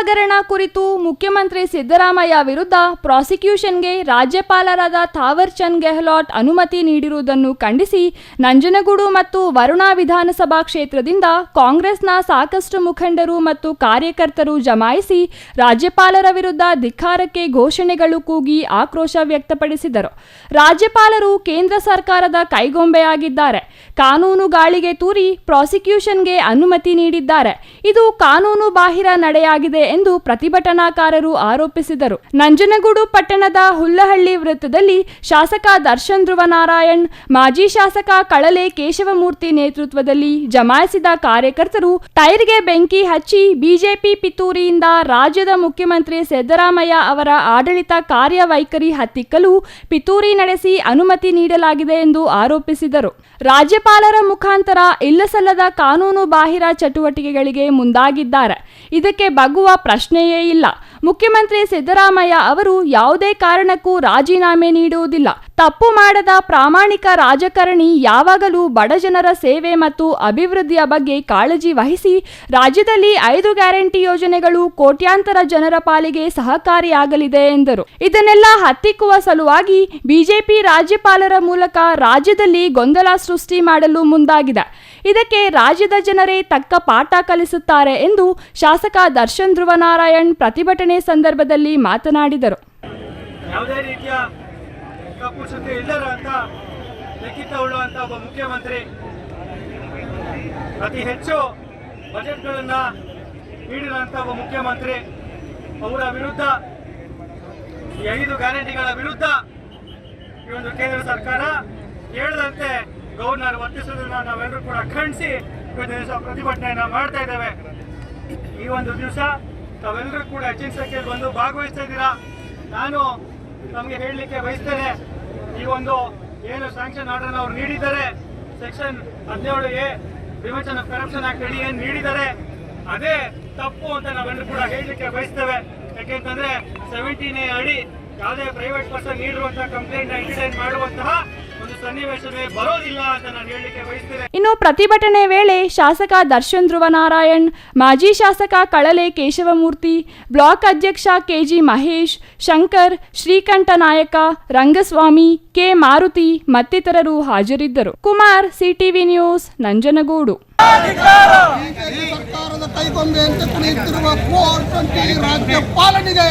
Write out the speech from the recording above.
ಹಗರಣ ಕುರಿತು ಮುಖ್ಯಮಂತ್ರಿ ಸಿದ್ದರಾಮಯ್ಯ ವಿರುದ್ಧ ಪ್ರಾಸಿಕ್ಯೂಷನ್ಗೆ ರಾಜ್ಯಪಾಲರಾದ ಥಾವರ್ ಚಂದ್ ಗೆಹ್ಲೋಟ್ ಅನುಮತಿ ನೀಡಿರುವುದನ್ನು ಖಂಡಿಸಿ ನಂಜನಗೂಡು ಮತ್ತು ವರುಣಾ ವಿಧಾನಸಭಾ ಕ್ಷೇತ್ರದಿಂದ ಕಾಂಗ್ರೆಸ್ನ ಸಾಕಷ್ಟು ಮುಖಂಡರು ಮತ್ತು ಕಾರ್ಯಕರ್ತರು ಜಮಾಯಿಸಿ ರಾಜ್ಯಪಾಲರ ವಿರುದ್ಧ ಧಿಕ್ಕಾರಕ್ಕೆ ಘೋಷಣೆಗಳು ಕೂಗಿ ಆಕ್ರೋಶ ವ್ಯಕ್ತಪಡಿಸಿದರು. ರಾಜ್ಯಪಾಲರು ಕೇಂದ್ರ ಸರ್ಕಾರದ ಕೈಗೊಂಬೆಯಾಗಿದ್ದಾರೆ. ಕಾನೂನು ಗಾಳಿಗೆ ತೂರಿ ಪ್ರಾಸಿಕ್ಯೂಷನ್ಗೆ ಅನುಮತಿ ನೀಡಿದ್ದಾರೆ. ಇದು ಕಾನೂನು ಬಾಹಿರ ನಡೆಯಾಗಿದೆ ಎಂದು ಪ್ರತಿಭಟನಾಕಾರರು ಆರೋಪಿಸಿದರು. ನಂಜನಗೂಡು ಪಟ್ಟಣದ ಹುಲ್ಲಹಳ್ಳಿ ವೃತ್ತದಲ್ಲಿ ಶಾಸಕ ದರ್ಶನ್ ಧ್ರುವನಾರಾಯಣ್, ಮಾಜಿ ಶಾಸಕ ಕಳಲೆ ಕೇಶವಮೂರ್ತಿ ನೇತೃತ್ವದಲ್ಲಿ ಜಮಾಯಿಸಿದ ಕಾರ್ಯಕರ್ತರು ಟೈರ್ಗೆ ಬೆಂಕಿ ಹಚ್ಚಿ ಬಿಜೆಪಿ ಪಿತೂರಿಯಿಂದ ರಾಜ್ಯದ ಮುಖ್ಯಮಂತ್ರಿ ಸಿದ್ದರಾಮಯ್ಯ ಅವರ ಆಡಳಿತ ಕಾರ್ಯವೈಖರಿ ಹತ್ತಿಕ್ಕಲು ಪಿತೂರಿ ನಡೆಸಿ ಅನುಮತಿ ನೀಡಲಾಗಿದೆ ಎಂದು ಆರೋಪಿಸಿದರು. ರಾಜ್ಯಪಾಲರ ಮುಖಾಂತರ ಇಲ್ಲಸಲ್ಲದ ಕಾನೂನು ಬಾಹಿರ ಚಟುವಟಿಕೆಗಳಿಗೆ ಮುಂದಾಗಿದ್ದಾರೆ. ಇದಕ್ಕೆ ಬಗ್ಗುವ ಪ್ರಶ್ನೆಯೇ ಇಲ್ಲ. ಮುಖ್ಯಮಂತ್ರಿ ಸಿದ್ದರಾಮಯ್ಯ ಅವರು ಯಾವುದೇ ಕಾರಣಕ್ಕೂ ರಾಜೀನಾಮೆ ನೀಡುವುದಿಲ್ಲ. ತಪ್ಪು ಮಾಡದ ಪ್ರಾಮಾಣಿಕ ರಾಜಕಾರಣಿ ಯಾವಾಗಲೂ ಬಡಜನರ ಸೇವೆ ಮತ್ತು ಅಭಿವೃದ್ಧಿಯ ಬಗ್ಗೆ ಕಾಳಜಿ ವಹಿಸಿ ರಾಜ್ಯದಲ್ಲಿ 5 ಗ್ಯಾರಂಟಿ ಯೋಜನೆಗಳು ಕೋಟ್ಯಾಂತರ ಜನರ ಪಾಲಿಗೆ ಸಹಕಾರಿಯಾಗಲಿದೆ ಎಂದರು. ಇದನ್ನೆಲ್ಲ ಹತ್ತಿಕ್ಕುವ ಸಲುವಾಗಿ ಬಿಜೆಪಿ ರಾಜ್ಯಪಾಲರ ಮೂಲಕ ರಾಜ್ಯದಲ್ಲಿ ಗೊಂದಲ ಸೃಷ್ಟಿ ಮಾಡಲು ಮುಂದಾಗಿದೆ. ಇದಕ್ಕೆ ರಾಜ್ಯದ ಜನರೇ ತಕ್ಕ ಪಾಠ ಕಲಿಸುತ್ತಾರೆ ಎಂದು ಶಾಸಕ ದರ್ಶನ್ ಧ್ರುವನಾರಾಯಣ್ ಪ್ರತಿಭಟನೆ ಸಂದರ್ಭದಲ್ಲಿ ಮಾತನಾಡಿದರು. ಯಾವುದೇ ರೀತಿಯ ಕಪ್ಪುಸುದ್ದಿ ಇಲ್ಲದಂತ ಲಿಖಿತ ಉಳ್ಳುವಂತ ಒಬ್ಬ ಮುಖ್ಯಮಂತ್ರಿ, ಅತಿ ಹೆಚ್ಚು ಬಜೆಟ್ಗಳನ್ನ ನೀಡಿರುವಂತ ಒಬ್ಬ ಮುಖ್ಯಮಂತ್ರಿ, ಅವರ ವಿರುದ್ಧ 5 ಗ್ಯಾರಂಟಿಗಳ ವಿರುದ್ಧ ಈ ಒಂದು ಕೇಂದ್ರ ಸರ್ಕಾರ ಹೇಳಿದಂತೆ ಗವರ್ನರ್ ವರ್ತಿಸುವುದನ್ನು ನಾವೆಲ್ಲರೂ ಕೂಡ ಖಂಡಿಸಿ ಪ್ರತಿಭಟನೆಯನ್ನ ಮಾಡ್ತಾ ಇದ್ದೇವೆ. ಈ ಒಂದು ದಿವಸ ತಾವೆಲ್ಲರೂ ಕೂಡ ಹೆಚ್ಚಿನ ಸಂಖ್ಯೆಯಲ್ಲಿ ಬಂದು ಭಾಗವಹಿಸ್ತಾ ಇದ್ದೀರಾ. ನಾನು ನಮಗೆ ಹೇಳಲಿಕ್ಕೆ ಬಯಸ್ತೇನೆ, ಈ ಒಂದು ಏನು ಸ್ಯಾಂಕ್ಷನ್ ಆರ್ಡರ್ ಅವ್ರು ನೀಡಿದ್ದಾರೆ, section 17A prevention of corruption act ಅಡಿ ಏನು ನೀಡಿದ್ದಾರೆ ಅದೇ ತಪ್ಪು ಅಂತ ನಾವೆಲ್ಲರೂ ಕೂಡ ಹೇಳಲಿಕ್ಕೆ ಬಯಸ್ತೇವೆ. ಯಾಕೆಂತಂದ್ರೆ 17A ಅಡಿ ಯಾವುದೇ ಪ್ರೈವೇಟ್ ಪರ್ಸನ್ ನೀಡಿರುವಂತಹ ಕಂಪ್ಲೇಂಟ್ ಎಂಟರ್ಟೈನ್ ಮಾಡುವಂತಹ ಒಂದು ಸನ್ನಿವೇಶವೇ ಬರೋದಿಲ್ಲ ಅಂತ ನಾನು ಹೇಳಲಿಕ್ಕೆ ಬಯಸ್ತೇನೆ. ಇನ್ನು ಪ್ರತಿಭಟನೆ ವೇಳೆ ಶಾಸಕ ದರ್ಶನ್ ಧ್ರುವನಾರಾಯಣ್, ಮಾಜಿ ಶಾಸಕ ಕಳಲೆ ಕೇಶವಮೂರ್ತಿ, ಬ್ಲಾಕ್ ಅಧ್ಯಕ್ಷ ಕೆಜಿ ಮಹೇಶ್, ಶಂಕರ್, ಶ್ರೀಕಂಠ ನಾಯಕ, ರಂಗಸ್ವಾಮಿ, ಕೆ ಮಾರುತಿ ಮತ್ತಿತರರು ಹಾಜರಿದ್ದರು. Kumar, CTV news, Nanjangud. ಸರ್ಕಾರದ ಕೈಗೊಂಬೆಯಂತೆ ಕುಣಿಯುತ್ತಿರುವ 420 ರಾಜ್ಯಪಾಲನಿಗೆ